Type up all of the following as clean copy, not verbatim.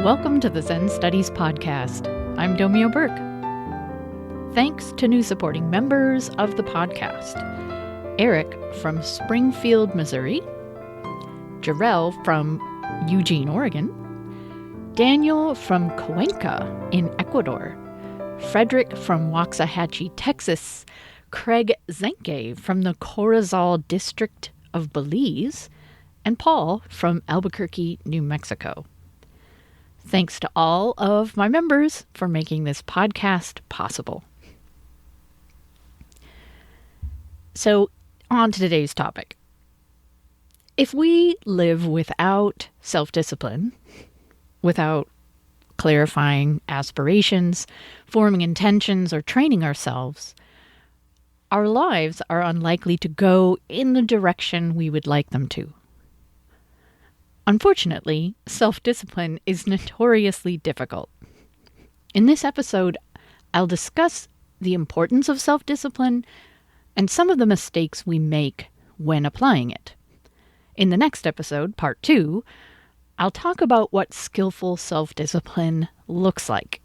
Welcome to the Zen Studies Podcast. I'm Domio Burke. Thanks to new supporting members of the podcast. Eric from Springfield, Missouri. Jarrell from Eugene, Oregon. Daniel from Cuenca in Ecuador. Frederick from Waxahachie, Texas. Craig Zenke from the Corozal District of Belize. And Paul from Albuquerque, New Mexico. Thanks to all of my members for making this podcast possible. So, on to today's topic. If we live without self-discipline, without clarifying aspirations, forming intentions, or training ourselves, our lives are unlikely to go in the direction we would like them to. Unfortunately, self-discipline is notoriously difficult. In this episode, I'll discuss the importance of self-discipline and some of the mistakes we make when applying it. In the next episode, part 2, I'll talk about what skillful self-discipline looks like.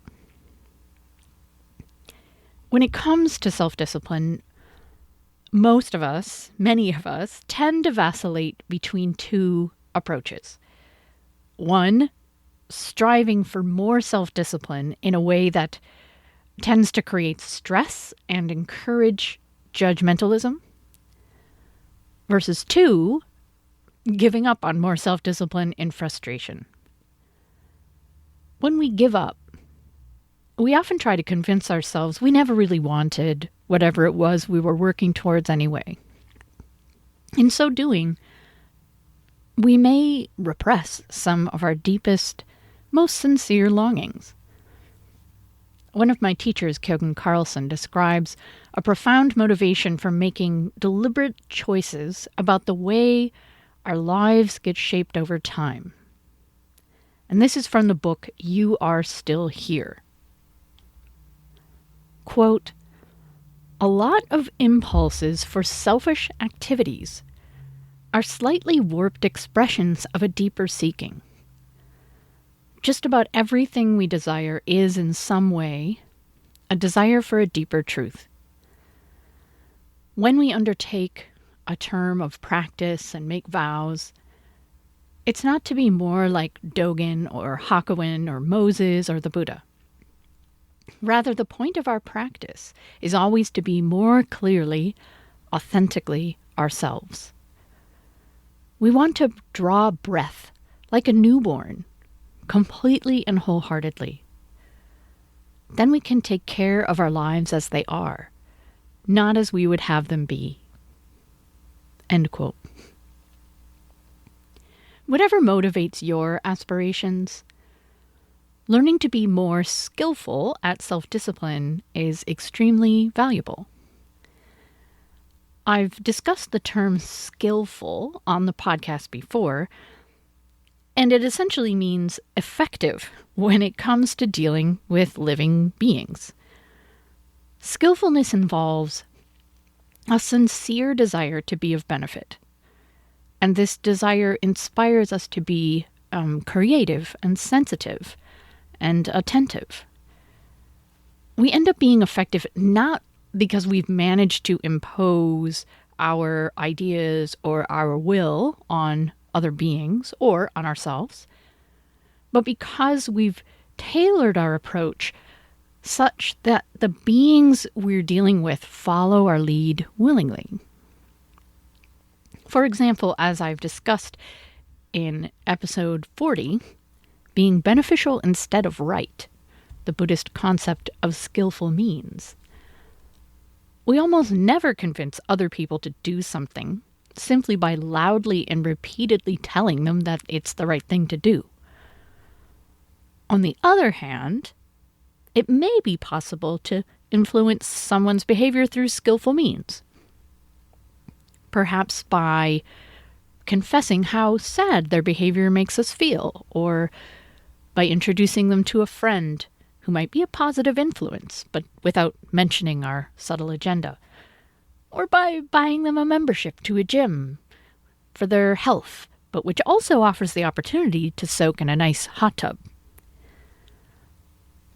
When it comes to self-discipline, many of us, tend to vacillate between two approaches. One, striving for more self-discipline in a way that tends to create stress and encourage judgmentalism. Versus 2, giving up on more self-discipline in frustration. When we give up, we often try to convince ourselves we never really wanted whatever it was we were working towards anyway. In so doing, we may repress some of our deepest, most sincere longings. One of my teachers, Kjogn Carlson, describes a profound motivation for making deliberate choices about the way our lives get shaped over time. And this is from the book, You Are Still Here. Quote, "A lot of impulses for selfish activities are slightly warped expressions of a deeper seeking. Just about everything we desire is, in some way, a desire for a deeper truth. When we undertake a term of practice and make vows, it's not to be more like Dogen or Hakuin or Moses or the Buddha. Rather, the point of our practice is always to be more clearly, authentically ourselves. We want to draw breath like a newborn, completely and wholeheartedly. Then we can take care of our lives as they are, not as we would have them be." End quote. Whatever motivates your aspirations, learning to be more skillful at self-discipline is extremely valuable. I've discussed the term skillful on the podcast before, and it essentially means effective when it comes to dealing with living beings. Skillfulness involves a sincere desire to be of benefit, and this desire inspires us to be creative and sensitive and attentive. We end up being effective not because we've managed to impose our ideas or our will on other beings or on ourselves, but because we've tailored our approach such that the beings we're dealing with follow our lead willingly. For example, as I've discussed in episode 40, being beneficial instead of right, the Buddhist concept of skillful means. We almost never convince other people to do something simply by loudly and repeatedly telling them that it's the right thing to do. On the other hand, it may be possible to influence someone's behavior through skillful means. Perhaps by confessing how sad their behavior makes us feel, or by introducing them to a friend who might be a positive influence, but without mentioning our subtle agenda, or by buying them a membership to a gym for their health, but which also offers the opportunity to soak in a nice hot tub.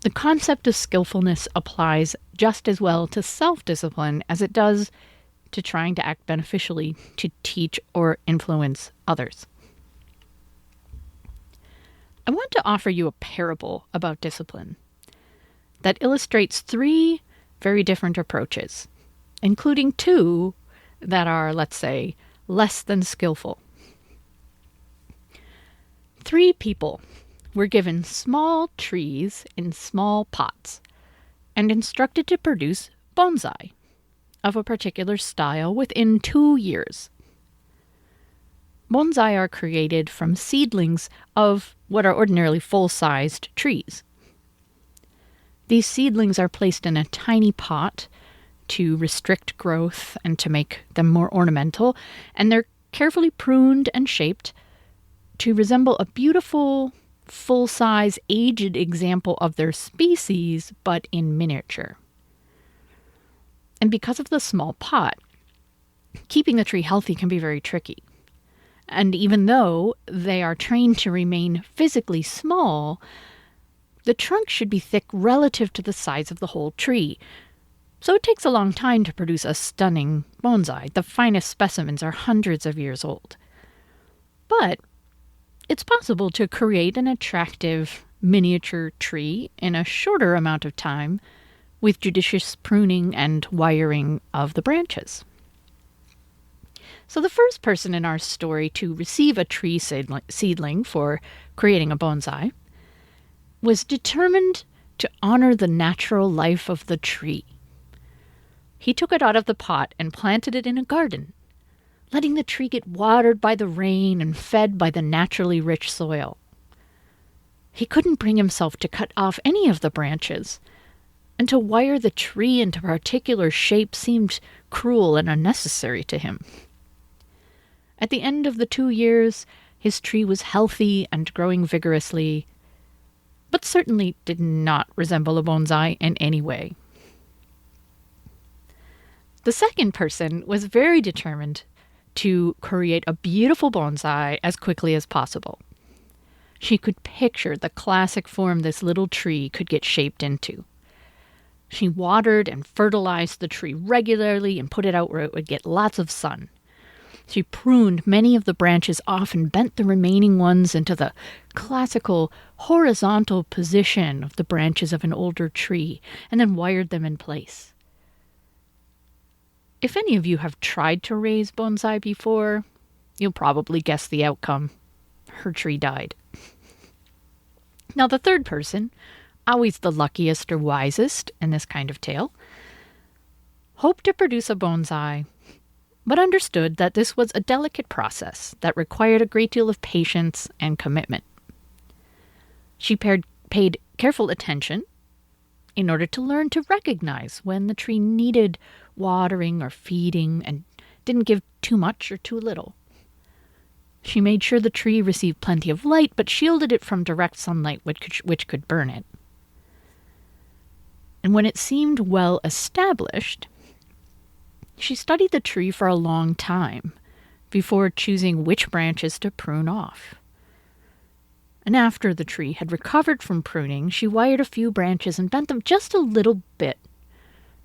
The concept of skillfulness applies just as well to self-discipline as it does to trying to act beneficially to teach or influence others. I want to offer you a parable about discipline that illustrates 3 very different approaches, including 2 that are, let's say, less than skillful. 3 people were given small trees in small pots and instructed to produce bonsai of a particular style within 2 years. Bonsai are created from seedlings of what are ordinarily full-sized trees. These seedlings are placed in a tiny pot to restrict growth and to make them more ornamental, and they're carefully pruned and shaped to resemble a beautiful, full-size, aged example of their species, but in miniature. And because of the small pot, keeping the tree healthy can be very tricky. And even though they are trained to remain physically small, the trunk should be thick relative to the size of the whole tree. So it takes a long time to produce a stunning bonsai. The finest specimens are hundreds of years old. But it's possible to create an attractive miniature tree in a shorter amount of time with judicious pruning and wiring of the branches. So the first person in our story to receive a tree seedling for creating a bonsai was determined to honor the natural life of the tree. He took it out of the pot and planted it in a garden, letting the tree get watered by the rain and fed by the naturally rich soil. He couldn't bring himself to cut off any of the branches, and to wire the tree into a particular shape seemed cruel and unnecessary to him. At the end of the 2 years, his tree was healthy and growing vigorously, but certainly did not resemble a bonsai in any way. The second person was very determined to create a beautiful bonsai as quickly as possible. She could picture the classic form this little tree could get shaped into. She watered and fertilized the tree regularly and put it out where it would get lots of sun. She pruned many of the branches off and bent the remaining ones into the classical horizontal position of the branches of an older tree, and then wired them in place. If any of you have tried to raise bonsai before, you'll probably guess the outcome. Her tree died. Now the third person, always the luckiest or wisest in this kind of tale, hoped to produce a bonsai, but understood that this was a delicate process that required a great deal of patience and commitment. She paid careful attention in order to learn to recognize when the tree needed watering or feeding and didn't give too much or too little. She made sure the tree received plenty of light, but shielded it from direct sunlight, which could burn it. And when it seemed well established, she studied the tree for a long time before choosing which branches to prune off. And after the tree had recovered from pruning, she wired a few branches and bent them just a little bit.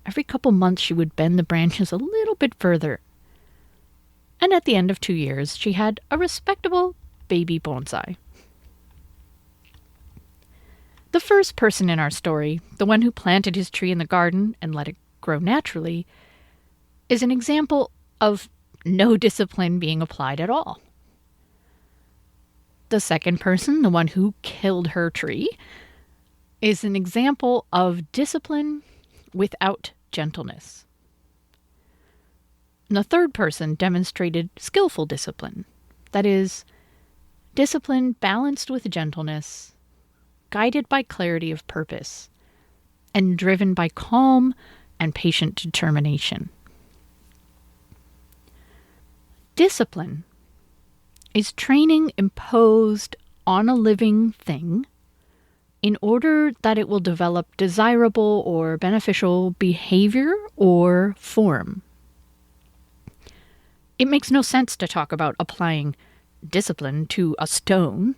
Every couple months she would bend the branches a little bit further. And at the end of 2 years, she had a respectable baby bonsai. The first person in our story, the one who planted his tree in the garden and let it grow naturally, is an example of no discipline being applied at all. The second person, the one who killed her tree, is an example of discipline without gentleness. And the third person demonstrated skillful discipline, that is, discipline balanced with gentleness, guided by clarity of purpose, and driven by calm and patient determination. Discipline is training imposed on a living thing in order that it will develop desirable or beneficial behavior or form. It makes no sense to talk about applying discipline to a stone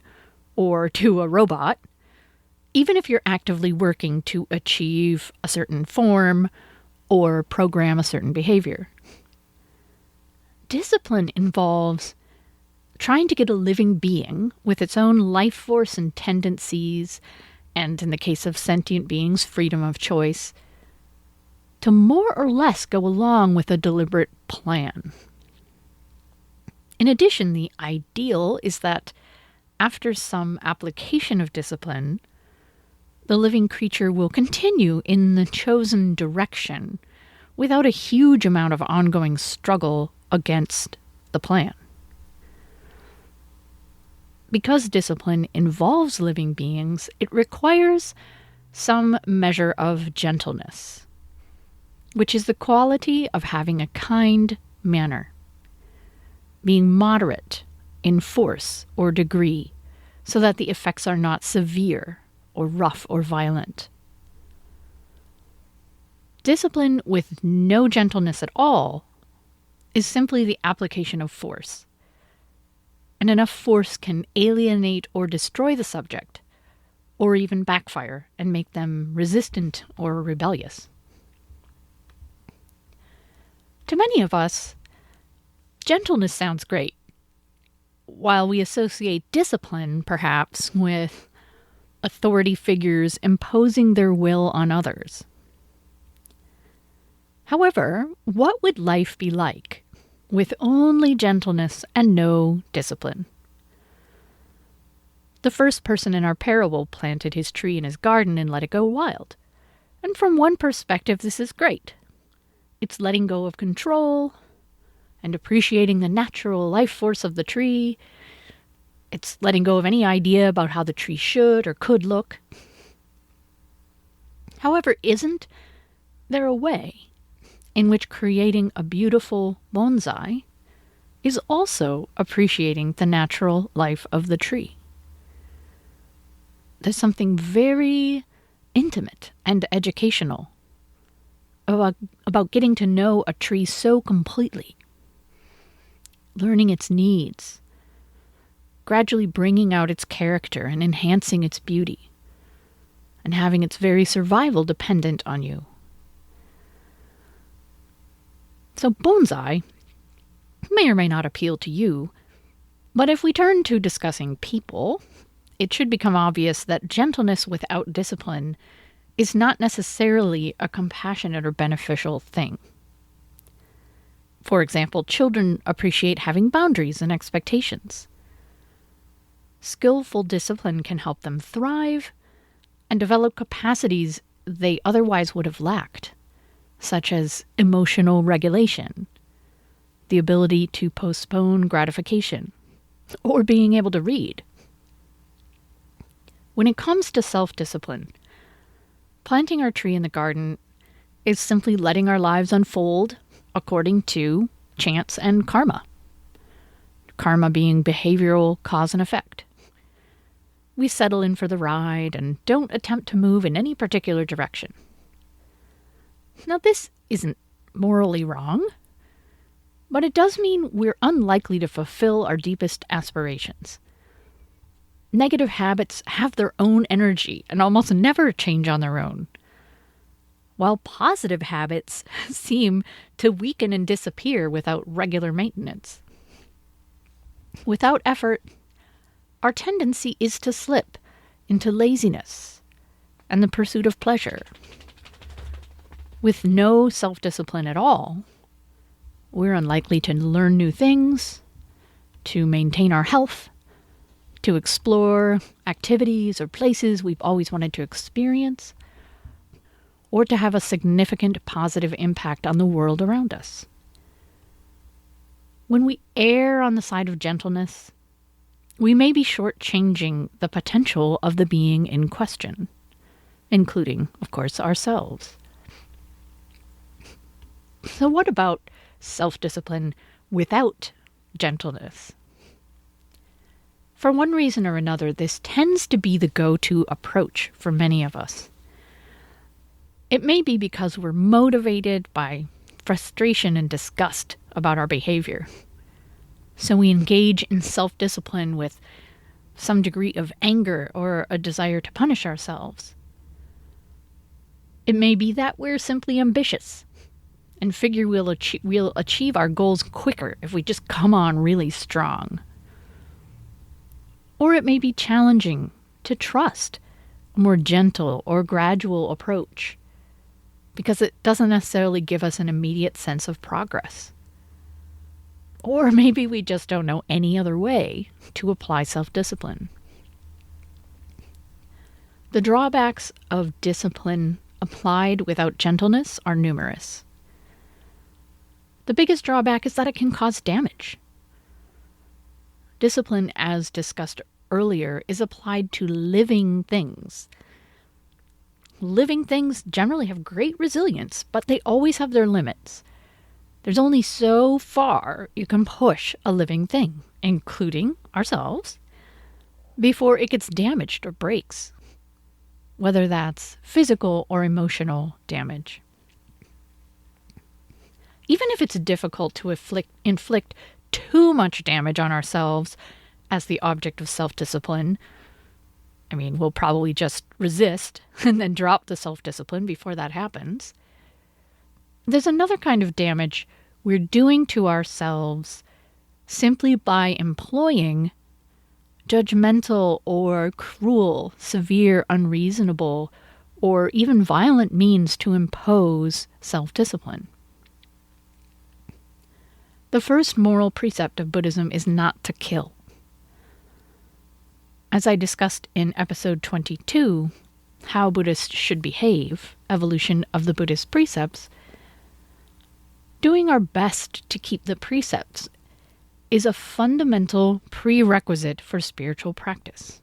or to a robot even if you're actively working to achieve a certain form or program a certain behavior. Discipline involves trying to get a living being with its own life force and tendencies, and in the case of sentient beings, freedom of choice, to more or less go along with a deliberate plan. In addition, the ideal is that after some application of discipline, the living creature will continue in the chosen direction without a huge amount of ongoing struggle against the plan. Because discipline involves living beings, it requires some measure of gentleness, which is the quality of having a kind manner, being moderate in force or degree, so that the effects are not severe or rough or violent. Discipline with no gentleness at all is simply the application of force, and enough force can alienate or destroy the subject, or even backfire and make them resistant or rebellious. To many of us, gentleness sounds great, while we associate discipline, perhaps, with authority figures imposing their will on others. However, what would life be like with only gentleness and no discipline? The first person in our parable planted his tree in his garden and let it go wild. And from one perspective, this is great. It's letting go of control and appreciating the natural life force of the tree. It's letting go of any idea about how the tree should or could look. However, isn't there a way in which creating a beautiful bonsai is also appreciating the natural life of the tree? There's something very intimate and educational about getting to know a tree so completely, learning its needs, gradually bringing out its character and enhancing its beauty, and having its very survival dependent on you. So bonsai may or may not appeal to you, but if we turn to discussing people, it should become obvious that gentleness without discipline is not necessarily a compassionate or beneficial thing. For example, children appreciate having boundaries and expectations. Skillful discipline can help them thrive and develop capacities they otherwise would have lacked, such as emotional regulation, the ability to postpone gratification, or being able to read. When it comes to self-discipline, planting our tree in the garden is simply letting our lives unfold according to chance and karma. Karma being behavioral cause and effect. We settle in for the ride and don't attempt to move in any particular direction. Now, this isn't morally wrong, but it does mean we're unlikely to fulfill our deepest aspirations. Negative habits have their own energy and almost never change on their own, while positive habits seem to weaken and disappear without regular maintenance. Without effort, our tendency is to slip into laziness and the pursuit of pleasure. With no self-discipline at all, we're unlikely to learn new things, to maintain our health, to explore activities or places we've always wanted to experience, or to have a significant positive impact on the world around us. When we err on the side of gentleness, we may be shortchanging the potential of the being in question, including, of course, ourselves. So what about self-discipline without gentleness? For one reason or another, this tends to be the go-to approach for many of us. It may be because we're motivated by frustration and disgust about our behavior. So we engage in self-discipline with some degree of anger or a desire to punish ourselves. It may be that we're simply ambitious and figure we'll achieve our goals quicker if we just come on really strong. Or it may be challenging to trust a more gentle or gradual approach because it doesn't necessarily give us an immediate sense of progress. Or maybe we just don't know any other way to apply self-discipline. The drawbacks of discipline applied without gentleness are numerous. The biggest drawback is that it can cause damage. Discipline, as discussed earlier, is applied to living things. Living things generally have great resilience, but they always have their limits. There's only so far you can push a living thing, including ourselves, before it gets damaged or breaks, whether that's physical or emotional damage. Even if it's difficult to inflict too much damage on ourselves as the object of self-discipline, we'll probably just resist and then drop the self-discipline before that happens. There's another kind of damage we're doing to ourselves simply by employing judgmental or cruel, severe, unreasonable, or even violent means to impose self-discipline. The first moral precept of Buddhism is not to kill. As I discussed in episode 22, How Buddhists Should Behave, Evolution of the Buddhist Precepts, doing our best to keep the precepts is a fundamental prerequisite for spiritual practice.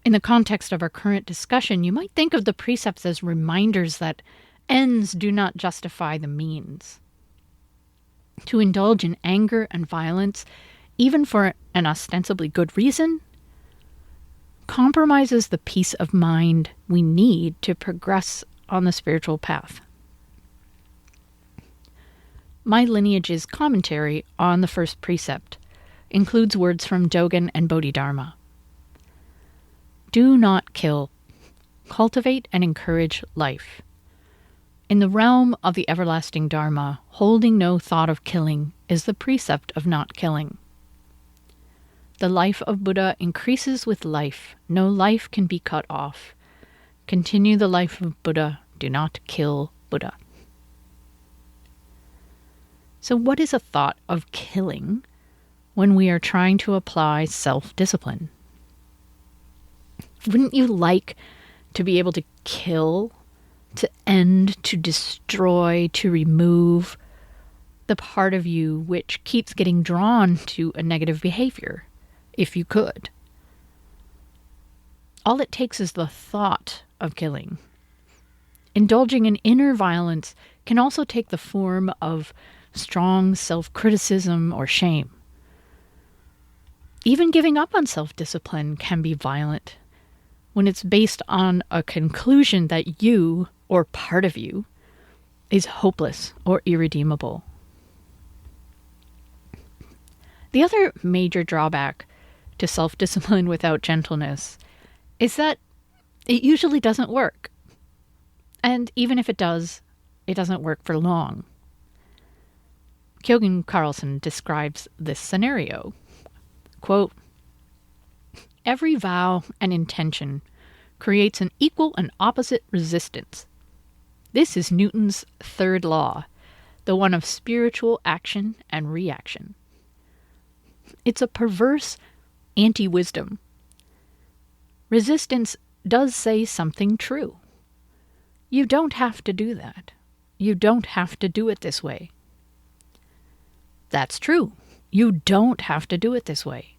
In the context of our current discussion, you might think of the precepts as reminders that ends do not justify the means. To indulge in anger and violence, even for an ostensibly good reason, compromises the peace of mind we need to progress on the spiritual path. My Lineage's commentary on the first precept includes words from Dogen and Bodhidharma. Do not kill. Cultivate and encourage life. In the realm of the everlasting Dharma, holding no thought of killing is the precept of not killing. The life of Buddha increases with life. No life can be cut off. Continue the life of Buddha. Do not kill Buddha. So what is a thought of killing when we are trying to apply self-discipline? Wouldn't you like to be able to kill, to end, to destroy, to remove the part of you which keeps getting drawn to a negative behavior, if you could? All it takes is the thought of killing. Indulging in inner violence can also take the form of strong self-criticism or shame. Even giving up on self-discipline can be violent when it's based on a conclusion that you, or part of you, is hopeless or irredeemable. The other major drawback to self-discipline without gentleness is that it usually doesn't work. And even if it does, it doesn't work for long. Kjogin Carlson describes this scenario. Quote, every vow and intention creates an equal and opposite resistance. This is Newton's third law, the one of spiritual action and reaction. It's a perverse anti-wisdom. Resistance does say something true. You don't have to do that. You don't have to do it this way. That's true. You don't have to do it this way.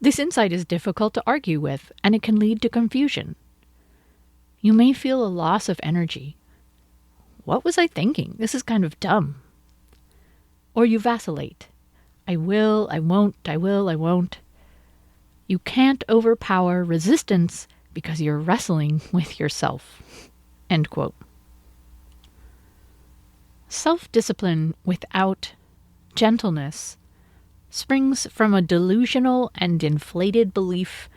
This insight is difficult to argue with, and it can lead to confusion. You may feel a loss of energy. What was I thinking? This is kind of dumb. Or you vacillate. I will, I won't, I will, I won't. You can't overpower resistance because you're wrestling with yourself. End quote. Self-discipline without gentleness springs from a delusional and inflated belief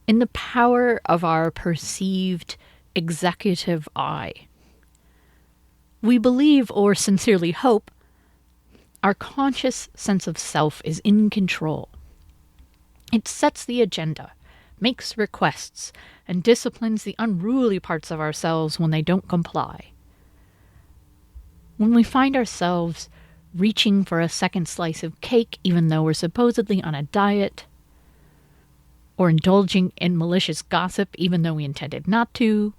in the power of our perceived executive I. We believe or sincerely hope our conscious sense of self is in control. It sets the agenda, makes requests, and disciplines the unruly parts of ourselves when they don't comply. When we find ourselves reaching for a second slice of cake even though we're supposedly on a diet, or indulging in malicious gossip even though we intended not to,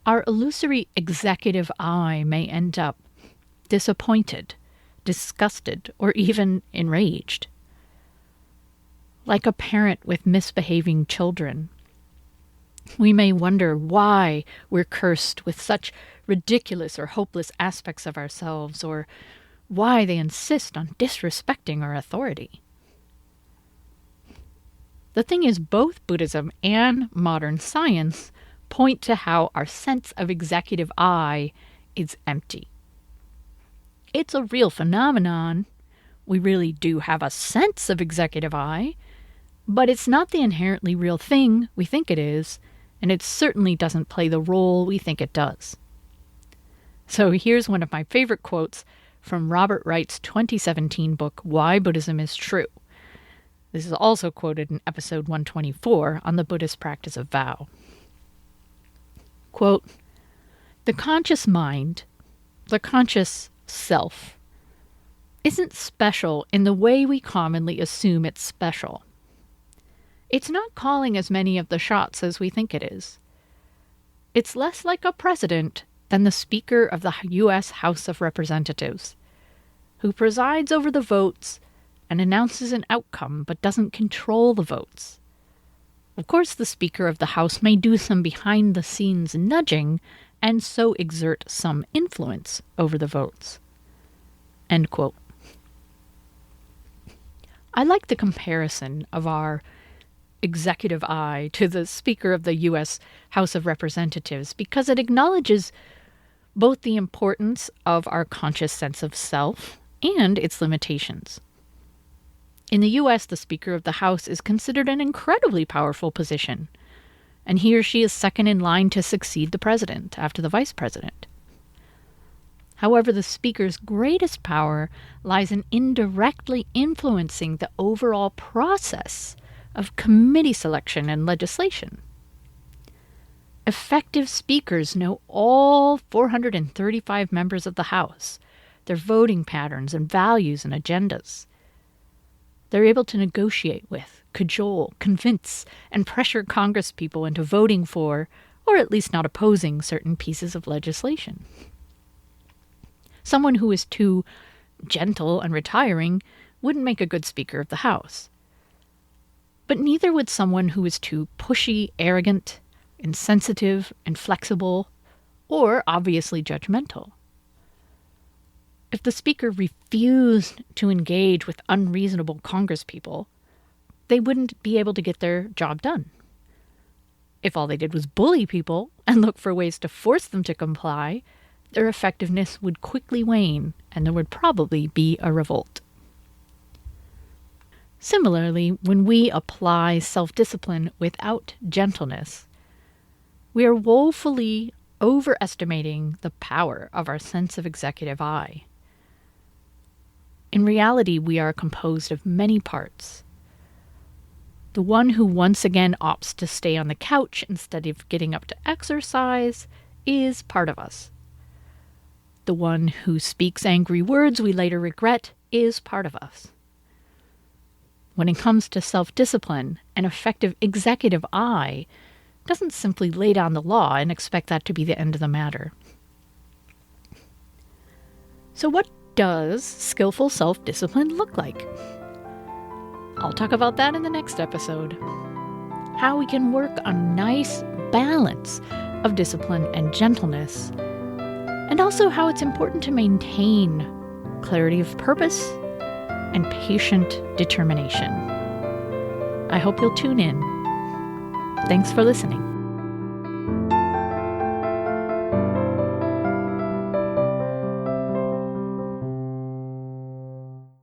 our illusory executive I may end up disappointed, disgusted, or even enraged. Like a parent with misbehaving children, we may wonder why we're cursed with such ridiculous or hopeless aspects of ourselves, or why they insist on disrespecting our authority. The thing is, both Buddhism and modern science point to how our sense of executive I is empty. It's a real phenomenon. We really do have a sense of executive I, but it's not the inherently real thing we think it is, and it certainly doesn't play the role we think it does. So here's one of my favorite quotes from Robert Wright's 2017 book, Why Buddhism is True. This is also quoted in episode 124 on the Buddhist practice of vow. Quote, "The conscious mind, the conscious self, isn't special in the way we commonly assume it's special. It's not calling as many of the shots as we think it is. It's less like a president than the Speaker of the U.S. House of Representatives, who presides over the votes and announces an outcome but doesn't control the votes. Of course, the Speaker of the House may do some behind-the-scenes nudging and so exert some influence over the votes." End quote. I like the comparison of our executive I to the Speaker of the U.S. House of Representatives because it acknowledges both the importance of our conscious sense of self and its limitations. In the U.S., the Speaker of the House is considered an incredibly powerful position, and he or she is second in line to succeed the president after the vice president. However, the Speaker's greatest power lies in indirectly influencing the overall process of committee selection and legislation. Effective speakers know all 435 members of the House, their voting patterns and values and agendas. They're able to negotiate with, cajole, convince, and pressure Congresspeople into voting for, or at least not opposing, certain pieces of legislation. Someone who is too gentle and retiring wouldn't make a good Speaker of the House. But neither would someone who is too pushy, arrogant, insensitive, inflexible, or obviously judgmental. If the Speaker refused to engage with unreasonable Congresspeople, they wouldn't be able to get their job done. If all they did was bully people and look for ways to force them to comply, their effectiveness would quickly wane, and there would probably be a revolt. Similarly, when we apply self-discipline without gentleness, we are woefully overestimating the power of our sense of executive I. In reality, we are composed of many parts. The one who once again opts to stay on the couch instead of getting up to exercise is part of us. The one who speaks angry words we later regret is part of us. When it comes to self-discipline, an effective executive I doesn't simply lay down the law and expect that to be the end of the matter. So what does skillful self-discipline look like? I'll talk about that in the next episode. How we can work on a nice balance of discipline and gentleness, and also how it's important to maintain clarity of purpose and patient determination. I hope you'll tune in. Thanks for listening.